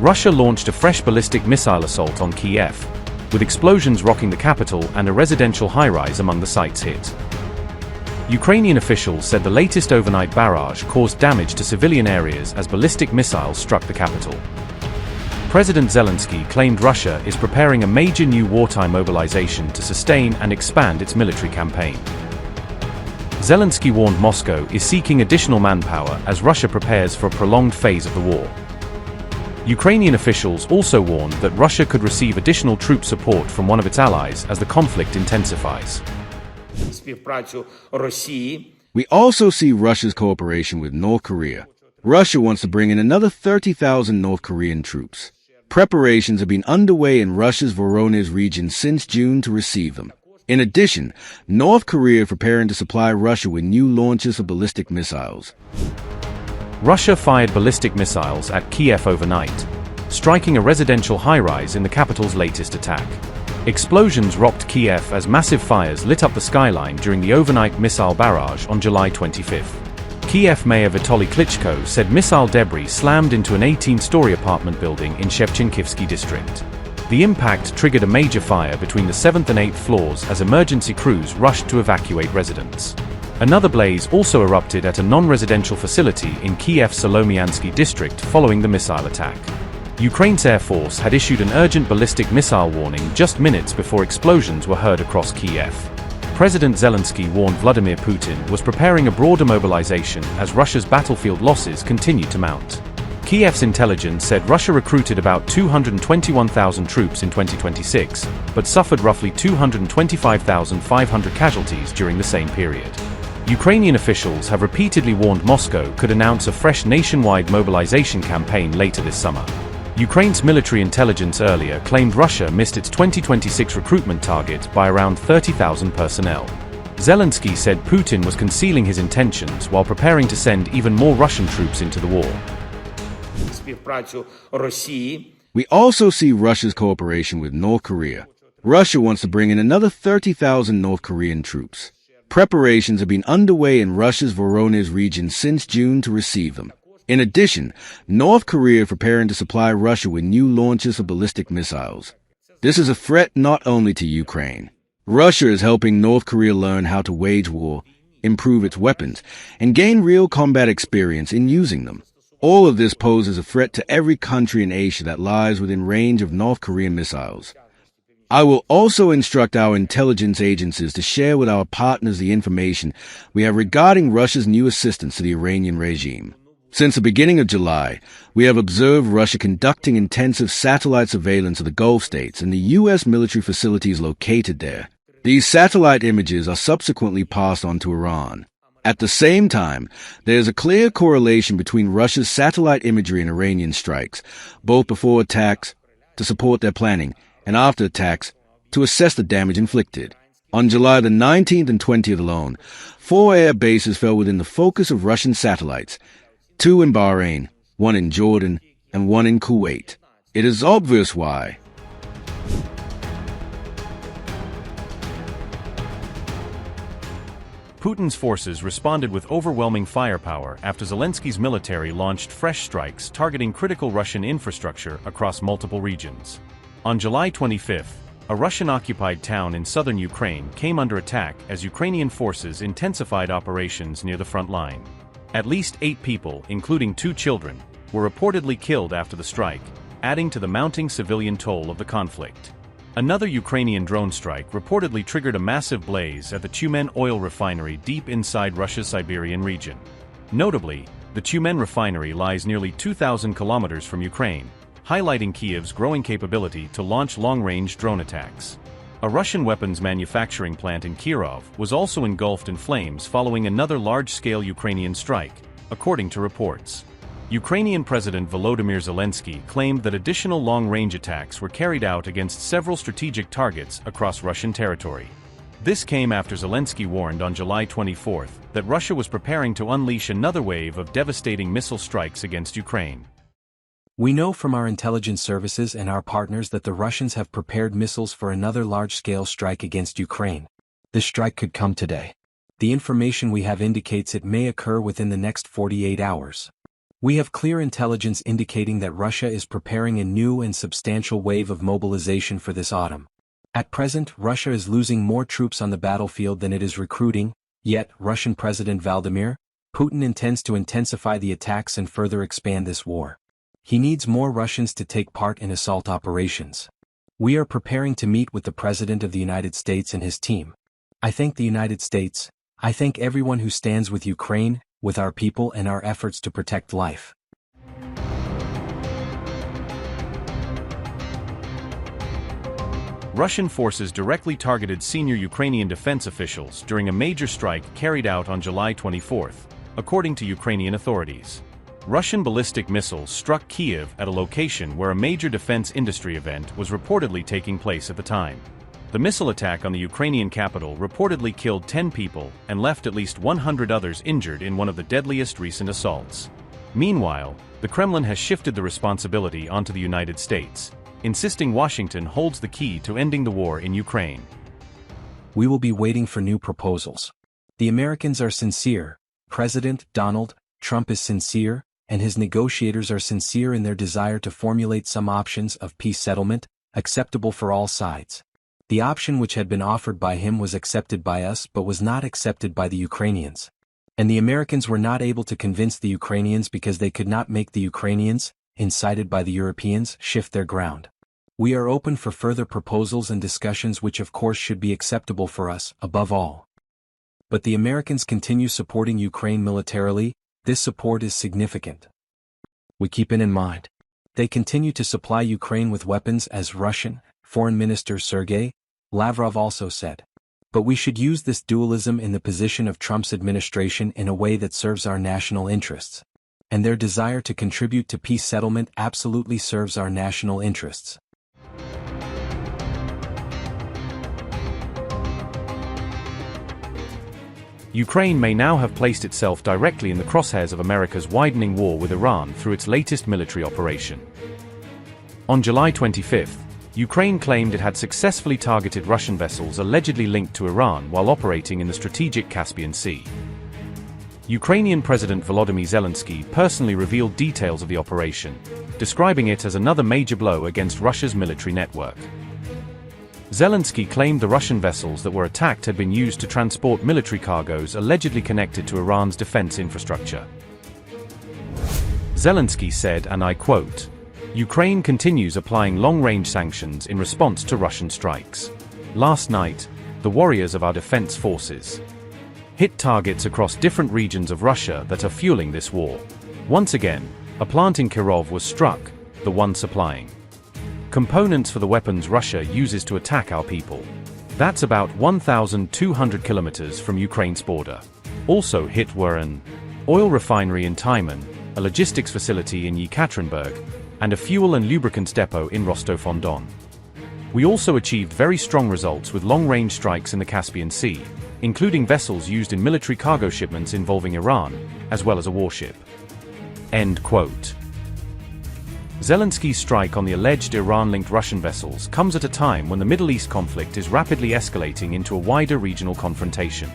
Russia launched a fresh ballistic missile assault on Kyiv, with explosions rocking the capital and a residential high-rise among the sites hit. Ukrainian officials said the latest overnight barrage caused damage to civilian areas as ballistic missiles struck the capital. President Zelensky claimed Russia is preparing a major new wartime mobilization to sustain and expand its military campaign. Zelensky warned Moscow is seeking additional manpower as Russia prepares for a prolonged phase of the war. Ukrainian officials also warned that Russia could receive additional troop support from one of its allies as the conflict intensifies. We also see Russia's cooperation with North Korea. Russia wants to bring in another 30,000 North Korean troops. Preparations have been underway in Russia's Voronezh region since June to receive them. In addition, North Korea is preparing to supply Russia with new launches of ballistic missiles. Russia fired ballistic missiles at Kyiv overnight, striking a residential high-rise in the capital's latest attack. Explosions rocked Kyiv as massive fires lit up the skyline during the overnight missile barrage on July 25. Kyiv Mayor Vitali Klitschko said missile debris slammed into an 18-story apartment building in Shevchenkivskyi district. The impact triggered a major fire between the 7th and 8th floors as emergency crews rushed to evacuate residents. Another blaze also erupted at a non-residential facility in Kyiv's Solomianskyi district following the missile attack. Ukraine's Air Force had issued an urgent ballistic missile warning just minutes before explosions were heard across Kyiv. President Zelensky warned Vladimir Putin was preparing a broader mobilization as Russia's battlefield losses continue to mount. Kyiv's intelligence said Russia recruited about 221,000 troops in 2026, but suffered roughly 225,500 casualties during the same period. Ukrainian officials have repeatedly warned Moscow could announce a fresh nationwide mobilization campaign later this summer. Ukraine's military intelligence earlier claimed Russia missed its 2026 recruitment target by around 30,000 personnel. Zelensky said Putin was concealing his intentions while preparing to send even more Russian troops into the war. We also see Russia's cooperation with North Korea. Russia wants to bring in another 30,000 North Korean troops. Preparations have been underway in Russia's Voronezh region since June to receive them. In addition, North Korea is preparing to supply Russia with new launches of ballistic missiles. This is a threat not only to Ukraine. Russia is helping North Korea learn how to wage war, improve its weapons, and gain real combat experience in using them. All of this poses a threat to every country in Asia that lies within range of North Korean missiles. I will also instruct our intelligence agencies to share with our partners the information we have regarding Russia's new assistance to the Iranian regime. Since the beginning of July, we have observed Russia conducting intensive satellite surveillance of the Gulf states and the U.S. military facilities located there. These satellite images are subsequently passed on to Iran. At the same time, there is a clear correlation between Russia's satellite imagery and Iranian strikes, both before attacks, to support their planning, and after attacks, to assess the damage inflicted. On July the 19th and 20th alone, 4 air bases fell within the focus of Russian satellites, 2 in Bahrain, 1 in Jordan, and 1 in Kuwait. It is obvious why. Putin's forces responded with overwhelming firepower after Zelensky's military launched fresh strikes targeting critical Russian infrastructure across multiple regions. On July 25, a Russian-occupied town in southern Ukraine came under attack as Ukrainian forces intensified operations near the front line. At least 8 people, including 2 children, were reportedly killed after the strike, adding to the mounting civilian toll of the conflict. Another Ukrainian drone strike reportedly triggered a massive blaze at the Tyumen oil refinery deep inside Russia's Siberian region. Notably, the Tyumen refinery lies nearly 2,000 kilometers from Ukraine, highlighting Kyiv's growing capability to launch long-range drone attacks. A Russian weapons manufacturing plant in Kirov was also engulfed in flames following another large-scale Ukrainian strike, according to reports. Ukrainian President Volodymyr Zelensky claimed that additional long-range attacks were carried out against several strategic targets across Russian territory. This came after Zelensky warned on July 24 that Russia was preparing to unleash another wave of devastating missile strikes against Ukraine. We know from our intelligence services and our partners that the Russians have prepared missiles for another large-scale strike against Ukraine. This strike could come today. The information we have indicates it may occur within the next 48 hours. We have clear intelligence indicating that Russia is preparing a new and substantial wave of mobilization for this autumn. At present, Russia is losing more troops on the battlefield than it is recruiting, yet Russian President Vladimir Putin intends to intensify the attacks and further expand this war. He needs more Russians to take part in assault operations. We are preparing to meet with the President of the United States and his team. I thank the United States. I thank everyone who stands with Ukraine, with our people and our efforts to protect life. Russian forces directly targeted senior Ukrainian defense officials during a major strike carried out on July 24, according to Ukrainian authorities. Russian ballistic missiles struck Kyiv at a location where a major defense industry event was reportedly taking place at the time. The missile attack on the Ukrainian capital reportedly killed 10 people and left at least 100 others injured in one of the deadliest recent assaults. Meanwhile, the Kremlin has shifted the responsibility onto the United States, insisting Washington holds the key to ending the war in Ukraine. We will be waiting for new proposals. The Americans are sincere, President Donald Trump is sincere, and his negotiators are sincere in their desire to formulate some options of peace settlement, acceptable for all sides. The option which had been offered by him was accepted by us but was not accepted by the Ukrainians. And the Americans were not able to convince the Ukrainians because they could not make the Ukrainians, incited by the Europeans, shift their ground. We are open for further proposals and discussions which of course should be acceptable for us, above all. But the Americans continue supporting Ukraine militarily. This support is significant. We keep it in mind. They continue to supply Ukraine with weapons, as Russian Foreign Minister Sergei Lavrov also said. But we should use this dualism in the position of Trump's administration in a way that serves our national interests. And their desire to contribute to peace settlement absolutely serves our national interests. Ukraine may now have placed itself directly in the crosshairs of America's widening war with Iran through its latest military operation. On July 25, Ukraine claimed it had successfully targeted Russian vessels allegedly linked to Iran while operating in the strategic Caspian Sea. Ukrainian President Volodymyr Zelensky personally revealed details of the operation, describing it as another major blow against Russia's military network. Zelensky claimed the Russian vessels that were attacked had been used to transport military cargoes allegedly connected to Iran's defense infrastructure. Zelensky said, and I quote, "Ukraine continues applying long-range sanctions in response to Russian strikes. Last night, the warriors of our defense forces hit targets across different regions of Russia that are fueling this war. Once again, a plant in Kirov was struck, the one supplying components for the weapons Russia uses to attack our people. That's about 1,200 kilometers from Ukraine's border. Also hit were an oil refinery in Tyman, a logistics facility in Yekaterinburg, and a fuel and lubricants depot in Rostov-on-Don. We also achieved very strong results with long-range strikes in the Caspian Sea, including vessels used in military cargo shipments involving Iran, as well as a warship." End quote. Zelensky's strike on the alleged Iran-linked Russian vessels comes at a time when the Middle East conflict is rapidly escalating into a wider regional confrontation.